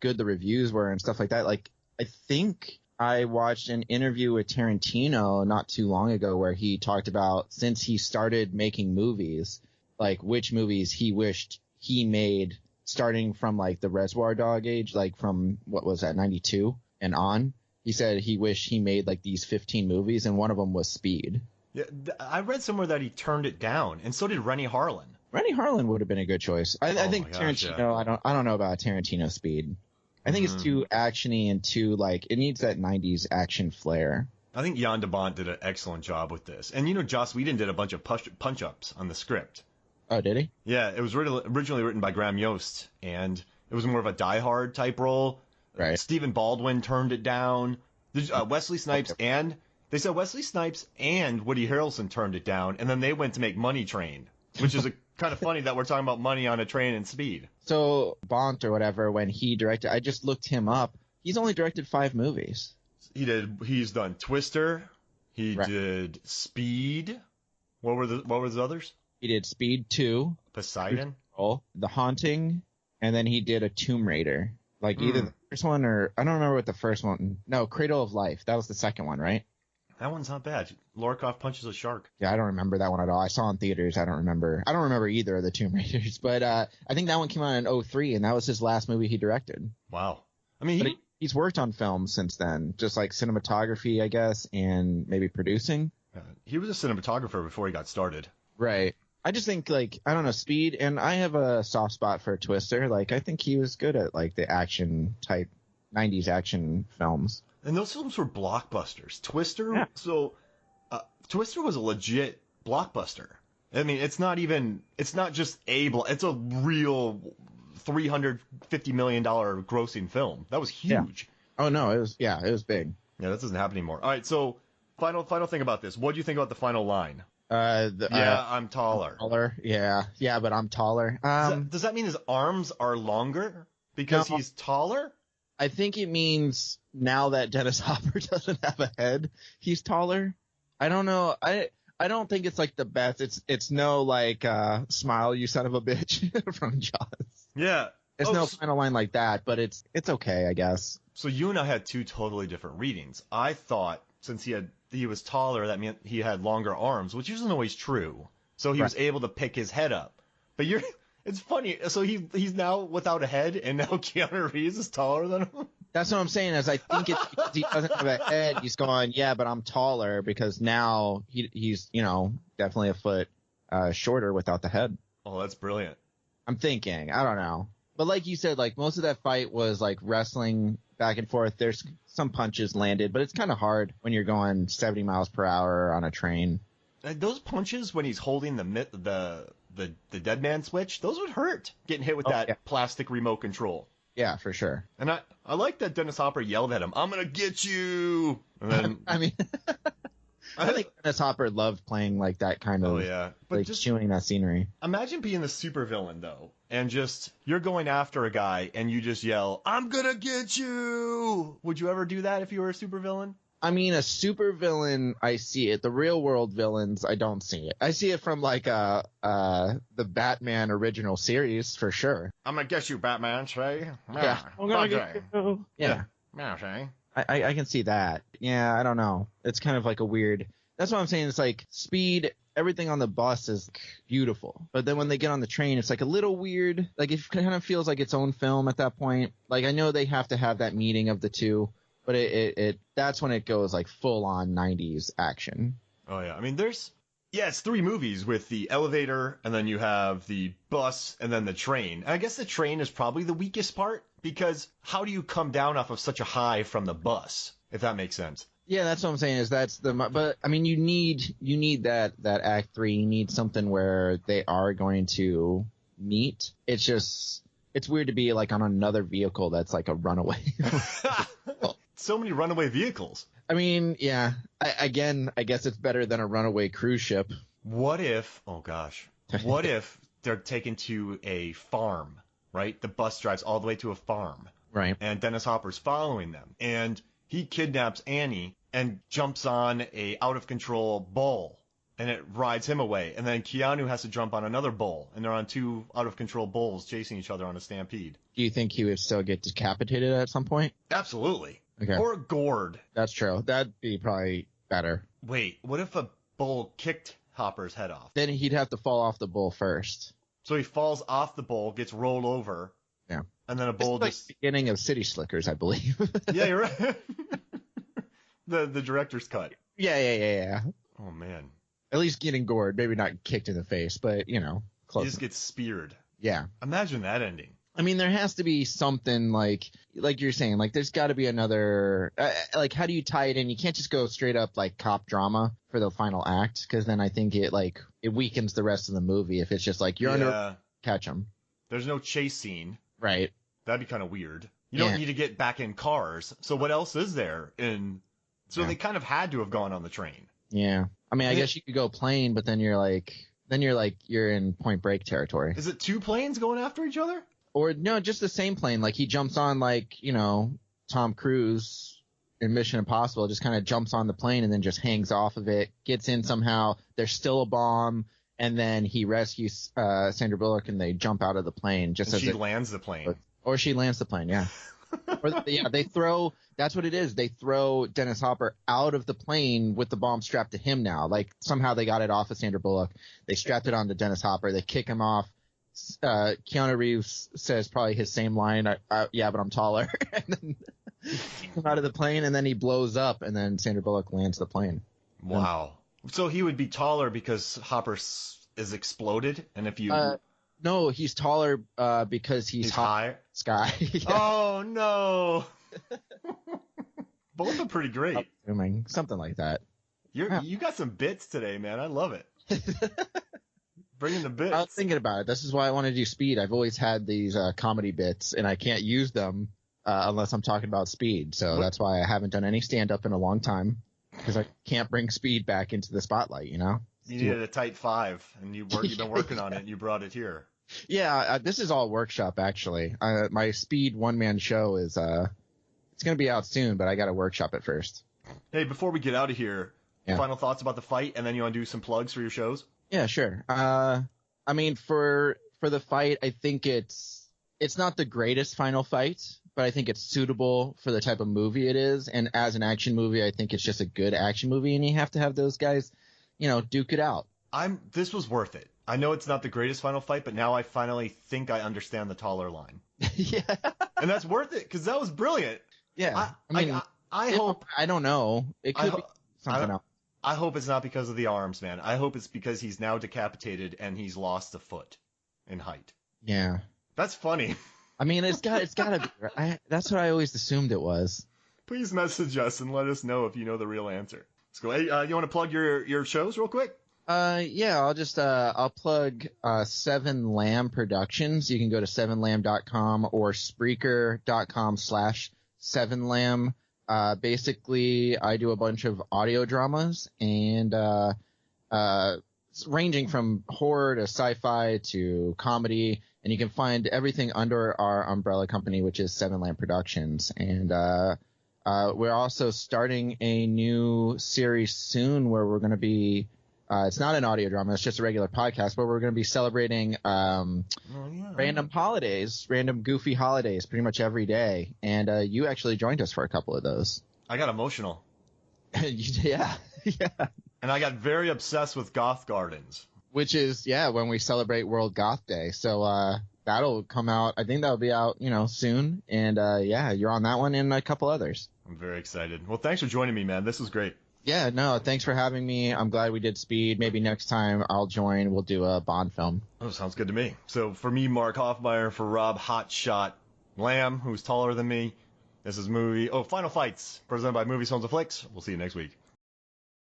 good the reviews were and stuff like that. Like, I think I watched an interview with Tarantino not too long ago where he talked about since he started making movies, like which movies he wished he made starting from like the Reservoir Dog age, like from what was that, 92 and on. He said he wished he made like these 15 movies, and one of them was Speed. Yeah, I read somewhere that he turned it down, and so did Rennie Harlan. Rennie Harlan would have been a good choice. I think Tarantino. Yeah. I don't know about Tarantino Speed. I think it's too actiony and too like it needs that 90s action flair. I think Jan de Bont did an excellent job with this, and Joss Whedon did a bunch of punch ups on the script. Oh, did he? Yeah, it was originally written by Graham Yost, and it was more of a Die Hard type role. Right. Stephen Baldwin turned it down. Wesley Snipes and they said Wesley Snipes and Woody Harrelson turned it down, and then they went to make Money Train, which is kind of funny that we're talking about money on a train and Speed. So Bont or whatever, when he directed, I just looked him up. He's only directed 5 movies. He's done Twister. He did Speed. What were the others? He did Speed 2, Poseidon, The Haunting, and then he did a Tomb Raider. Like either the first one or I don't remember what the first one. No, Cradle of Life. That was the second one, right? That one's not bad. Lara Croft punches a shark. Yeah, I don't remember that one at all. I saw it in theaters. I don't remember either of the Tomb Raiders, but I think that one came out in 2003, and that was his last movie he directed. Wow. I mean, he's worked on films since then, just like cinematography, I guess, and maybe producing. He was a cinematographer before he got started. Right. I just think, like, I don't know, Speed, and I have a soft spot for Twister. Like, I think he was good at, like, the action type, 90s action films. And those films were blockbusters. Twister, Twister was a legit blockbuster. I mean, it's not just it's a real $350 million grossing film. That was huge. Yeah. Oh, no, it was big. Yeah, that doesn't happen anymore. All right, so final thing about this. What do you think about the final line? I'm taller. Yeah, but I'm taller. Does that mean his arms are longer because he's taller? I think it means now that Dennis Hopper doesn't have a head, he's taller. I don't know. I don't think it's like the best. It's no like smile you son of a bitch from Jaws. Yeah. It's no final line like that, but it's okay, I guess. So you and I had 2 totally different readings. I thought since he was taller, that meant he had longer arms, which isn't always true. So he was able to pick his head up. But it's funny. So he's now without a head, and now Keanu Reeves is taller than him. That's what I'm saying. Is I think it's because he doesn't have a head. He's going, yeah, but I'm taller because now he's definitely a foot shorter without the head. Oh, that's brilliant. I'm thinking. I don't know. But like you said, like most of that fight was like wrestling back and forth. There's some punches landed, but it's kind of hard when you're going 70 miles per hour on a train. Those punches when he's holding the dead man switch, those would hurt. Getting hit with that plastic remote control. Yeah, for sure. And I like that Dennis Hopper yelled at him, "I'm gonna get you!" And then I mean, I think Dennis Hopper loved playing like that kind of, but like just chewing that scenery. Imagine being the supervillain though, and just you're going after a guy and you just yell, "I'm gonna get you!" Would you ever do that if you were a supervillain? I mean, a supervillain, I see it. The real world villains, I don't see it. I see it from like the Batman original series for sure. I'm gonna get you, Batman. Say, yeah, I'm gonna get you. Yeah, say. I can see that. Yeah, I don't know. It's kind of like a weird. That's what I'm saying. It's like Speed. Everything on the bus is beautiful, but then when they get on the train, it's like a little weird. Like it kind of feels like its own film at that point. Like I know they have to have that meeting of the two. But it that's when it goes like full on 90s action. Oh yeah, I mean it's 3 movies with the elevator, and then you have the bus, and then the train. And I guess the train is probably the weakest part because how do you come down off of such a high from the bus? If that makes sense. Yeah, that's what I'm saying. But I mean, you need that Act 3. You need something where they are going to meet. It's weird to be like on another vehicle that's like a runaway. So many runaway vehicles. I mean, yeah. I guess it's better than a runaway cruise ship. What if they're taken to a farm, right? The bus drives all the way to a farm. Right. And Dennis Hopper's following them. And he kidnaps Annie and jumps on a out-of-control bull and it rides him away. And then Keanu has to jump on another bull, and they're on two out-of-control bulls chasing each other on a stampede. Do you think he would still get decapitated at some point? Absolutely. Okay. Or gored. That's true. That'd be probably better. Wait, what if a bull kicked Hopper's head off? Then he'd have to fall off the bull first. So he falls off the bull, gets rolled over. Yeah. And then a bull It's like just... the beginning of City Slickers, I believe. Yeah, you're right. the director's cut. Yeah. Oh, man. At least getting gored, maybe not kicked in the face, but, close. He just gets speared. Yeah. Imagine that ending. I mean, there has to be something like you're saying, like there's got to be another, like how do you tie it in? You can't just go straight up like cop drama for the final act, because then I think it weakens the rest of the movie if it's just like you're under, catch them. There's no chase scene. Right. That'd be kind of weird. You don't need to get back in cars. So what else is there in? So they kind of had to have gone on the train. Yeah. I mean, I guess you could go plane, but then you're in Point Break territory. Is it two planes going after each other? Or no, just the same plane. Like he jumps on Tom Cruise in Mission Impossible, just kind of jumps on the plane and then just hangs off of it, gets in somehow. There's still a bomb. And then he rescues Sandra Bullock, and they jump out of the plane. Just as she lands the plane. Or she lands the plane, yeah. They throw – that's what it is. They throw Dennis Hopper out of the plane with the bomb strapped to him now. Like somehow they got it off of Sandra Bullock. They strapped it onto Dennis Hopper. They kick him off. Keanu Reeves says probably his same line, yeah, but I'm taller. And then kick him out of the plane, and then he blows up, and then Sandra Bullock lands the plane. Wow. So he would be taller because Hopper is exploded, and if you no, he's taller because he's higher. Sky. Yeah. Oh no! Both are pretty great. Something like that. You got some bits today, man. I love it. Bringing the bits. I was thinking about it. This is why I want to do Speed. I've always had these comedy bits, and I can't use them unless I'm talking about Speed. So that's why I haven't done any stand-up in a long time. Because I can't bring Speed back into the spotlight, You needed a tight 5, and you've been working on it, and you brought it here. Yeah, this is all workshop, actually. My Speed one-man show is it's going to be out soon, but I got to workshop it first. Hey, before we get out of here, final thoughts about the fight, and then you want to do some plugs for your shows? Yeah, sure. I mean, for the fight, I think it's not the greatest final fight, but I think it's suitable for the type of movie it is. And as an action movie, I think it's just a good action movie, and you have to have those guys, duke it out. This was worth it. I know it's not the greatest final fight, but now I finally think I understand the taller line. Yeah. And that's worth it, because that was brilliant. Yeah. I hope. I don't know. It could be something else. I hope it's not because of the arms, man. I hope it's because he's now decapitated and he's lost a foot in height. Yeah. That's funny. I mean, it's got to be. That's what I always assumed it was. Please message us and let us know if you know the real answer. Let's go. Hey, you want to plug your shows real quick? Yeah, I'll plug 7 Lamb Productions. You can go to 7lamb.com or Spreaker.com/7lamb. Basically, I do a bunch of audio dramas and ranging from horror to sci-fi to comedy, and you can find everything under our umbrella company, which is 7 Lamb Productions. And we're also starting a new series soon where we're going to be it's not an audio drama, it's just a regular podcast, but we're going to be celebrating random holidays, random goofy holidays pretty much every day. And you actually joined us for a couple of those. I got emotional. Yeah. And I got very obsessed with Goth Gardens. Which is, when we celebrate World Goth Day. So that'll come out, I think that'll be out, soon. And you're on that one and a couple others. I'm very excited. Well, thanks for joining me, man. This was great. Yeah, no, thanks for having me. I'm glad we did Speed. Maybe next time I'll join. We'll do a Bond film. Oh, sounds good to me. So for me, Mark Hoffmeyer, for Rob Hotshot Lamb, who's taller than me, this is Final Fights, presented by Movies, Films, and Flicks. We'll see you next week.